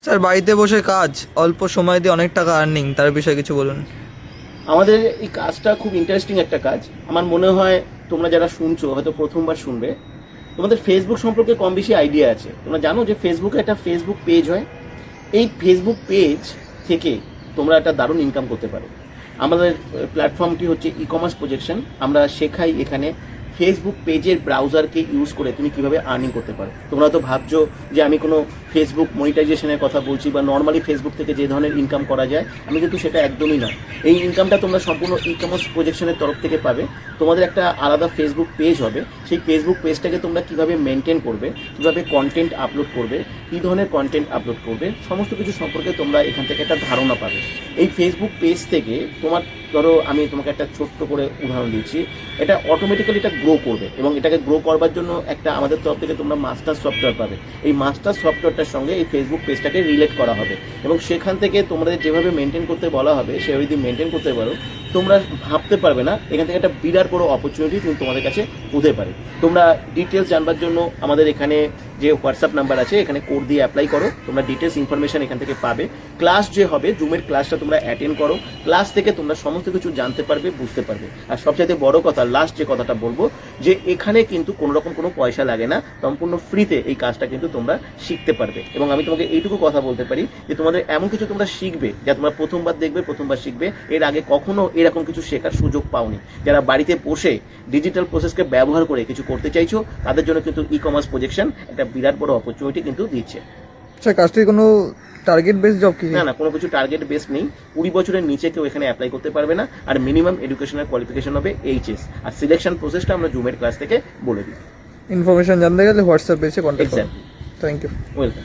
Sir বাড়িতে বসে কাজ, অল্প সময় দিয়ে অনেক টাকা আর্নিং, তার বিষয়ে কিছু বলুন। আমাদের এই কাজটা খুব ইন্টারেস্টিং একটা কাজ। আমার মনে হয় তোমরা যারা শুনছো হয়তো প্রথমবার শুনবে, তোমাদের ফেসবুক সম্পর্কে কম বেশি আইডিয়া আছে। তোমরা জানো যে ফেসবুকে একটা ফেসবুক পেজ হয়। এই ফেসবুক পেজ থেকে তোমরা একটা দারুণ ইনকাম করতে পারো। আমাদের প্ল্যাটফর্মটি হচ্ছে ই কমার্স প্রজেকশন। আমরা শেখাই এখানে ফেসবুক পেজের ব্রাউজারকে ইউজ করে তুমি কিভাবে আর্নিং করতে পারো। তোমরা তো ভাবছো যে আমি কোনো ফেসবুক মনিটাইজেশনের কথা বলছি বা নর্মালি ফেসবুক থেকে যে ধরনের ইনকাম করা যায়, আমি কিন্তু সেটা একদমই নয়। এই ইনকামটা তোমরা সম্পূর্ণ ই কমার্স প্রজেকশনের তরফ থেকে পাবে। তোমাদের একটা আলাদা ফেসবুক পেজ হবে। সেই ফেসবুক পেজটাকে তোমরা কিভাবে মেনটেন করবে, কিভাবে কন্টেন্ট আপলোড করবে, কী ধরনের কন্টেন্ট আপলোড করবে, সমস্ত কিছু সম্পর্কে তোমরা এখান থেকে একটা ধারণা পাবে। এই ফেসবুক পেজ থেকে তোমার, ধরো আমি তোমাকে একটা ছোট্ট করে উদাহরণ দিচ্ছি, এটা অটোমেটিক্যালি এটা গ্রো করবে এবং এটাকে গ্রো করবার জন্য একটা আমাদের তরফ থেকে তোমরা মাস্টার সফটওয়্যার পাবে। এই মাস্টার সফটওয়্যারটার সঙ্গে এই ফেসবুক পেজটাকে রিলেট করা হবে এবং সেখান থেকে তোমাদের যেভাবে মেনটেন করতে বলা হবে সেভাবে যদি মেনটেন করতে পারো, তোমরা ভাবতে পারবে না এখান থেকে একটা বিরাট বড় অপরচুনিটি কিন্তু তোমাদের কাছে হতে পারে। তোমরা ডিটেলস জানবার জন্য আমাদের এখানে যে হোয়াটসঅ্যাপ নাম্বার আছে, এখানে কোড দিয়ে অ্যাপ্লাই করো। তোমরা ডিটেলস ইনফরমেশন এখান থেকে পাবে। ক্লাস যে হবে, জুমের ক্লাসটা তোমরা অ্যাটেন্ড করো। ক্লাস থেকে তোমরা সমস্ত কিছু জানতে পারবে, বুঝতে পারবে। আর সবচাইতে বড় কথা, লাস্ট যে কথাটা বলবো, যে এখানে কিন্তু কোনো রকম কোনো পয়সা লাগে না, সম্পূর্ণ ফ্রিতে এই কাজটা কিন্তু তোমরা শিখতে পারবে। এবং আমি তোমাকে এইটুকু কথা বলতে পারি যে তোমাদের এমন কিছু তোমরা শিখবে যা তোমরা প্রথমবার দেখবে, প্রথমবার শিখবে। এর আগে কখনো এরকম কিছু শেখার সুযোগ পাওনি। যারা বাড়িতে বসে ডিজিটাল প্রসেসকে ব্যবহার করে কিছু করতে চাইছো, তাদের জন্য কিন্তু ই কমার্স প্রজেকশন একটা বিরাট বড় অপরচুনিটি কিন্তু দিচ্ছে। স্যার কাজটি কোনো টার্গেট বেস জব কি? না, কোনো কিছু টার্গেট বেস নেই। 20 বছরের নিচে কেউ এখানে অ্যাপ্লাই করতে পারবে না। আর মিনিমাম এডুকেশনাল কোয়ালিফিকেশন হবে এইচএস। আর সিলেকশন প্রসেসটা আমরা জুমের ক্লাস থেকে বলে দিই। ইনফরমেশন জানতে গেলে হোয়াটসঅ্যাপ পেজে কন্ট্যাক্ট করুন। এক্স্যাক্টলি। Thank you. ওয়েলকাম।